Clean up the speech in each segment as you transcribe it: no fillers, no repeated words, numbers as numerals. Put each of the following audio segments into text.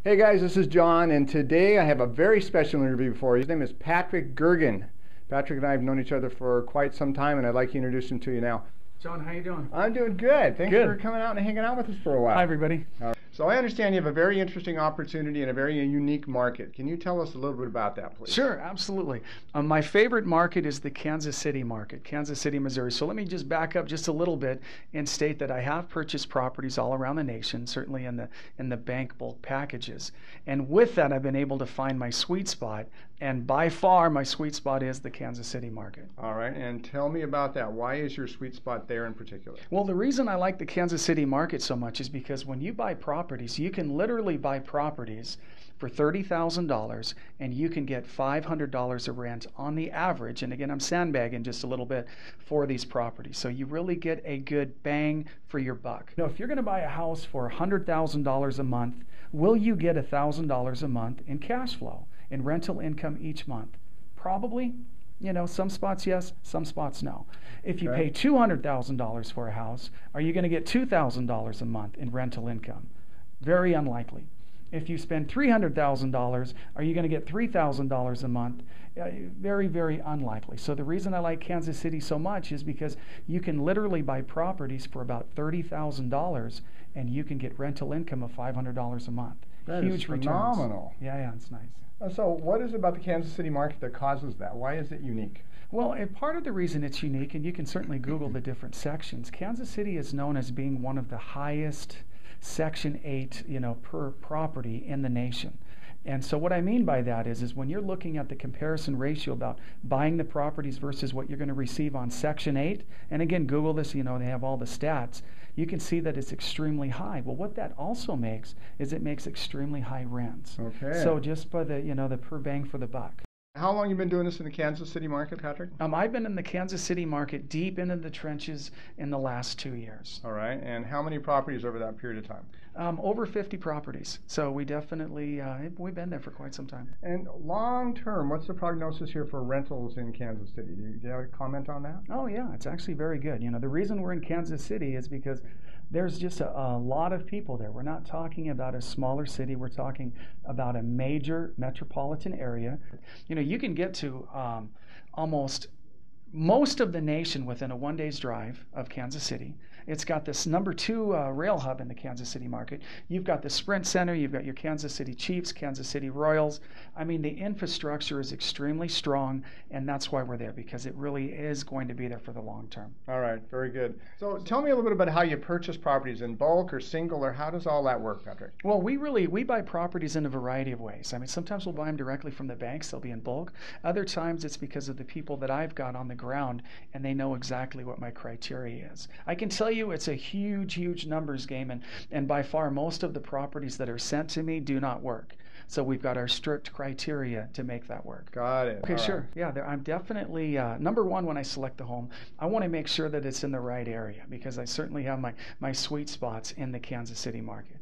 Hey guys, this is John, and today I have a very special interview for you. His name is Patrick Gergen. Patrick and I have known each other for quite some time, and I'd like to introduce him to you now. John, how you doing? I'm doing good. Thanks Good. for coming out and hanging out with us for a while. Hi, everybody. So I understand you have a very interesting opportunity in a very unique market. Can you tell us a little bit about that, please? Sure, absolutely. My favorite market is the Kansas City market, Kansas City, Missouri. So let me just back up just a little bit and state that I have purchased properties all around the nation, certainly in the bank bulk packages. And with that, I've been able to find my sweet spot. And by far, my sweet spot is the Kansas City market. All right, and tell me about that. Why is your sweet spot there in particular? Well, the reason I like the Kansas City market so much is because when you buy properties, you can literally buy properties for $30,000 and you can get $500 of rent on the average. And again, I'm sandbagging just a little bit for these properties. So you really get a good bang for your buck. Now, if you're going to buy a house for $100,000 a month, will you get $1,000 a month in cash flow, in rental income each month? Probably. Some spots yes, some spots no. If you pay $200,000 for a house, are you going to get $2,000 a month in rental income? Very unlikely. If you spend $300,000, are you going to get $3,000 a month? Very, very unlikely. So the reason I like Kansas City so much is because you can literally buy properties for about $30,000 and you can get rental income of $500 a month. That Huge is returns. phenomenal. Yeah, it's nice. So what is it about the Kansas City market that causes that? Why is it unique? Well, part of the reason it's unique, and you can certainly Google the different sections, Kansas City is known as being one of the highest Section 8, per property in the nation. And so what I mean by that is when you're looking at the comparison ratio about buying the properties versus what you're going to receive on Section 8, and again, Google this, they have all the stats, you can see that it's extremely high. Well, what that also makes is it makes extremely high rents. Okay. So just by the, the per bang for the buck. How long have you been doing this in the Kansas City market, Patrick? I've been in the Kansas City market deep into the trenches in the last 2 years. All right. And how many properties over that period of time? Over 50 properties. So we definitely, we've been there for quite some time. And long term, what's the prognosis here for rentals in Kansas City? Do you have a comment on that? Oh, yeah. It's actually very good. The reason we're in Kansas City is because there's just a lot of people there. We're not talking about a smaller city. We're talking about a major metropolitan area. You can get to almost most of the nation within a 1 day's drive of Kansas City. It's got this number 2 rail hub in the Kansas City market. You've got the Sprint Center. You've got your Kansas City Chiefs, Kansas City Royals. I mean, the infrastructure is extremely strong, and that's why we're there, because it really is going to be there for the long term. All right, very good. So tell me a little bit about how you purchase properties, in bulk or single, or how does all that work, Patrick? Well, we buy properties in a variety of ways. I mean, sometimes we'll buy them directly from the banks. They'll be in bulk. Other times it's because of the people that I've got on the ground, and they know exactly what my criteria is. I can tell you it's a huge numbers game, and by far most of the properties that are sent to me do not work. So we've got our strict criteria to make that work. Got it. Okay, sure. Yeah, I'm definitely, number one, when I select the home, I want to make sure that it's in the right area, because I certainly have my sweet spots in the Kansas City market.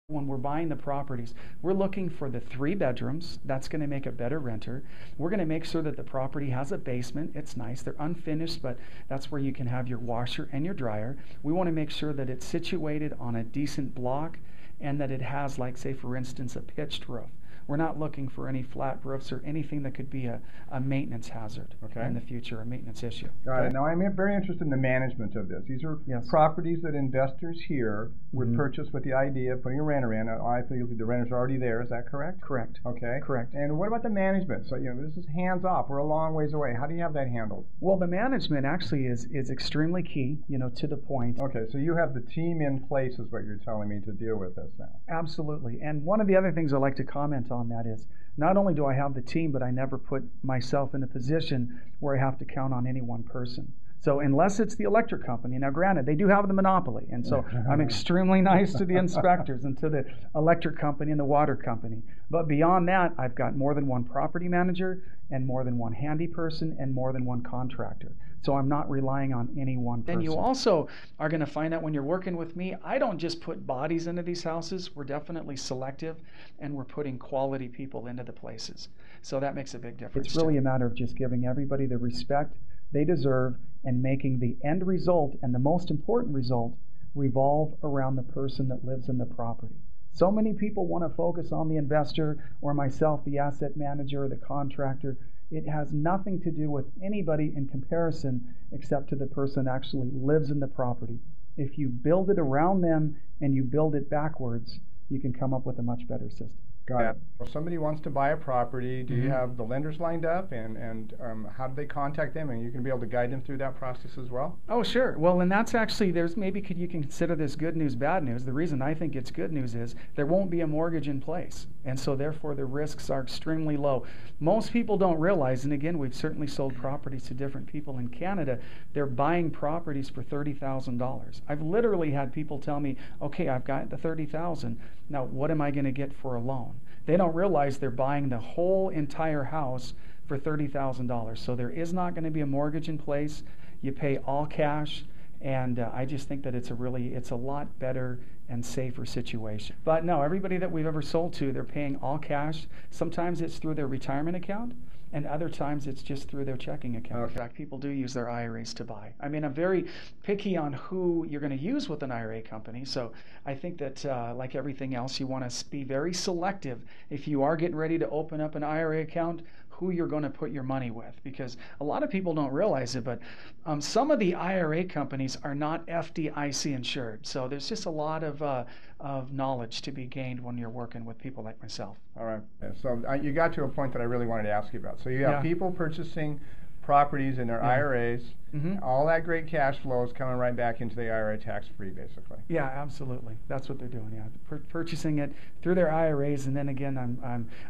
When we're buying the properties, we're looking for the 3 bedrooms. That's going to make a better renter. We're going to make sure that the property has a basement. It's nice. They're unfinished, but that's where you can have your washer and your dryer. We want to make sure that it's situated on a decent block and that it has, like, say, for instance, a pitched roof. We're not looking for any flat roofs or anything that could be a maintenance hazard in the future, a maintenance issue. Got it. Now, I'm very interested in the management of this. These are properties that investors here would purchase with the idea of putting a renter in. Obviously, the renter's already there. Is that correct? Correct. Okay. Correct. And what about the management? So, this is hands-off. We're a long ways away. How do you have that handled? Well, the management actually is extremely key, to the point. Okay, so you have the team in place is what you're telling me to deal with this now. Absolutely. And one of the other things I like to comment on that is, not only do I have the team, but I never put myself in a position where I have to count on any one person. So unless it's the electric company, now granted, they do have the monopoly, and so I'm extremely nice to the inspectors and to the electric company and the water company. But beyond that, I've got more than one property manager and more than one handy person and more than one contractor. So I'm not relying on any one person. And you also are going to find out when you're working with me, I don't just put bodies into these houses. We're definitely selective, and we're putting quality people into the places. So that makes a big difference. It's really a matter of just giving everybody the respect they deserve and making the end result and the most important result revolve around the person that lives in the property. So many people want to focus on the investor or myself, the asset manager or the contractor. It has nothing to do with anybody in comparison except to the person that actually lives in the property. If you build it around them and you build it backwards, you can come up with a much better system. Got it. If somebody wants to buy a property, do you have the lenders lined up, and how do they contact them? And you can be able to guide them through that process as well? Oh, sure. Well, and that's actually, you can consider this good news, bad news. The reason I think it's good news is there won't be a mortgage in place. And so therefore the risks are extremely low. Most people don't realize, and again, we've certainly sold properties to different people in Canada, they're buying properties for $30,000. I've literally had people tell me, okay, I've got the $30,000. Now, what am I going to get for a loan? They don't realize they're buying the whole entire house for $30,000. So there is not going to be a mortgage in place. You pay all cash, and I just think that it's a lot better and safer situation. But no, everybody that we've ever sold to, they're paying all cash. Sometimes it's through their retirement account, and other times it's just through their checking account. Okay. In fact, people do use their IRAs to buy. I mean, I'm very picky on who you're going to use with an IRA company, so I think that like everything else, you want to be very selective if you are getting ready to open up an IRA account, who you're going to put your money with, because a lot of people don't realize it, but some of the IRA companies are not FDIC insured, so there's just a lot of knowledge to be gained when you're working with people like myself. All right. So you got to a point that I really wanted to ask you about. So you have people purchasing properties in their IRAs. All that great cash flow is coming right back into the IRA tax-free, basically. Yeah, absolutely. That's what they're doing. Yeah, purchasing it through their IRAs, and then again,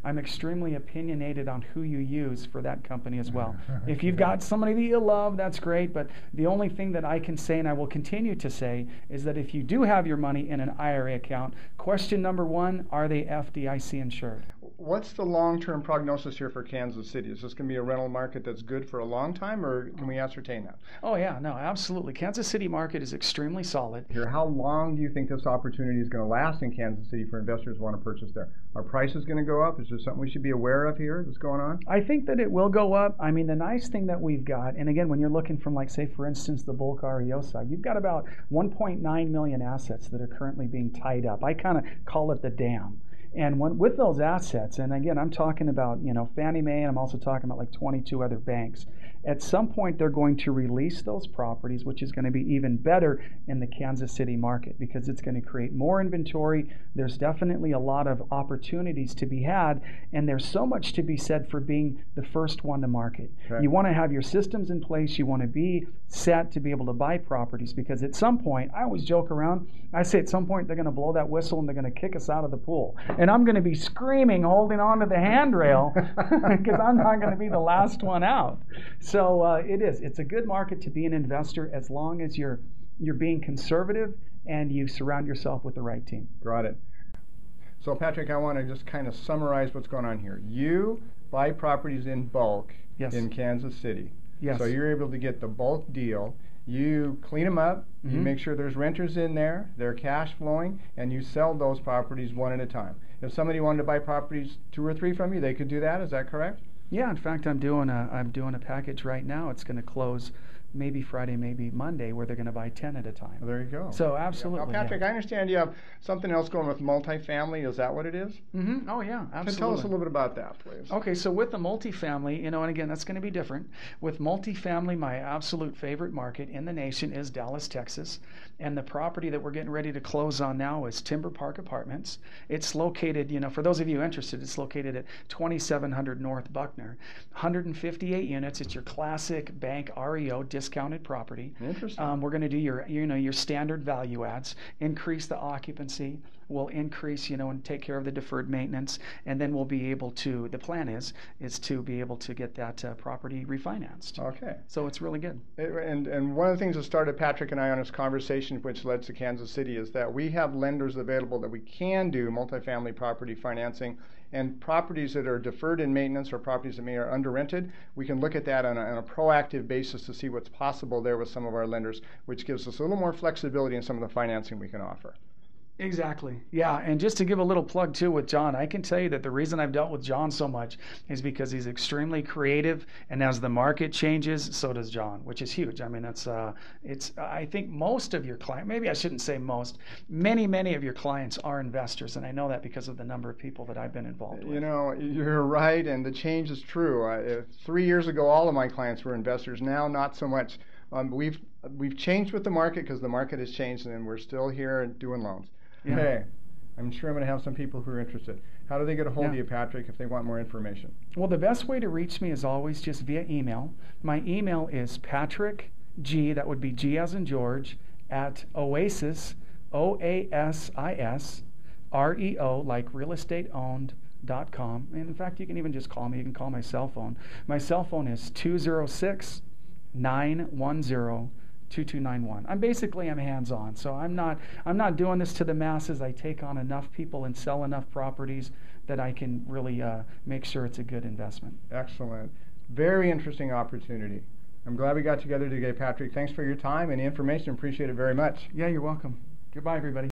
I'm extremely opinionated on who you use for that company as well. If you've got somebody that you love, that's great. But the only thing that I can say, and I will continue to say, is that if you do have your money in an IRA account, question number one: are they FDIC insured? What's the long-term prognosis here for Kansas City? Is this going to be a rental market that's good for a long time, or can we ascertain that? Oh yeah, no, absolutely. Kansas City market is extremely solid. Here, how long do you think this opportunity is going to last in Kansas City for investors who want to purchase there? Are prices going to go up? Is there something we should be aware of here that's going on? I think that it will go up. I mean, the nice thing that we've got, and again, when you're looking from, like, say, for instance, the bulk REO side, you've got about 1.9 million assets that are currently being tied up. I kind of call it the dam. And with those assets, and again, I'm talking about, Fannie Mae, and I'm also talking about like 22 other banks. At some point, they're going to release those properties, which is going to be even better in the Kansas City market because it's going to create more inventory. There's definitely a lot of opportunities to be had, and there's so much to be said for being the first one to market. Okay. You want to have your systems in place. You want to be set to be able to buy properties because at some point, I always joke around, I say at some point they're going to blow that whistle and they're going to kick us out of the pool. And I'm going to be screaming, holding on to the handrail because I'm not going to be the last one out. So it's a good market to be an investor as long as you're being conservative and you surround yourself with the right team. Got it. So Patrick, I want to just kind of summarize what's going on here. You buy properties in bulk in Kansas City. Yes. So you're able to get the bulk deal. You clean them up, you make sure there's renters in there, they're cash flowing, and you sell those properties one at a time. If somebody wanted to buy properties 2 or 3 from you, they could do that. Is that correct? Yeah, in fact, I'm doing a package right now. It's going to close maybe Friday, maybe Monday, where they're going to buy 10 at a time. Well, there you go. So absolutely. Now, Patrick, I understand you have something else going with multifamily. Is that what it is? Mm-hmm. Oh yeah, absolutely. Tell us a little bit about that, please. Okay, so with the multifamily, and again, that's going to be different. With multifamily, my absolute favorite market in the nation is Dallas, Texas, and the property that we're getting ready to close on now is Timber Park Apartments. It's located, for those of you interested, it's located at 2700 North Buckner, 158 units. It's your classic bank REO discounted property. Interesting. We're going to do your standard value adds, increase the occupancy, we'll increase, and take care of the deferred maintenance, and then we'll be able to, the plan is to be able to get that property refinanced. Okay. So it's really good. And one of the things that started Patrick and I on this conversation, which led to Kansas City, is that we have lenders available that we can do multifamily property financing, and properties that are deferred in maintenance or properties that may are under rented, we can look at that on a proactive basis to see what's possible there with some of our lenders, which gives us a little more flexibility in some of the financing we can offer. Exactly. Yeah, and just to give a little plug too with John, I can tell you that the reason I've dealt with John so much is because he's extremely creative, and as the market changes, so does John, which is huge. I mean, it's I think most of your clients, maybe I shouldn't say most, many of your clients are investors, and I know that because of the number of people that I've been involved with. You know, you're right, and the change is true. 3 years ago, all of my clients were investors. Now, not so much. We've changed with the market because the market has changed, and we're still here and doing loans. Yeah. Okay, I'm sure I'm going to have some people who are interested. How do they get a hold of you, Patrick, if they want more information? Well, the best way to reach me is always just via email. My email is Patrick G, that would be G as in George, at Oasis, OASIS, REO, like real estate owned.com. And in fact, you can even just call me. You can call my cell phone. My cell phone is 206-910-2291. I'm hands-on, so I'm not doing this to the masses. I take on enough people and sell enough properties that I can really make sure it's a good investment. Excellent. Very interesting opportunity. I'm glad we got together today, Patrick. Thanks for your time and the information. Appreciate it very much. Yeah, you're welcome. Goodbye, everybody.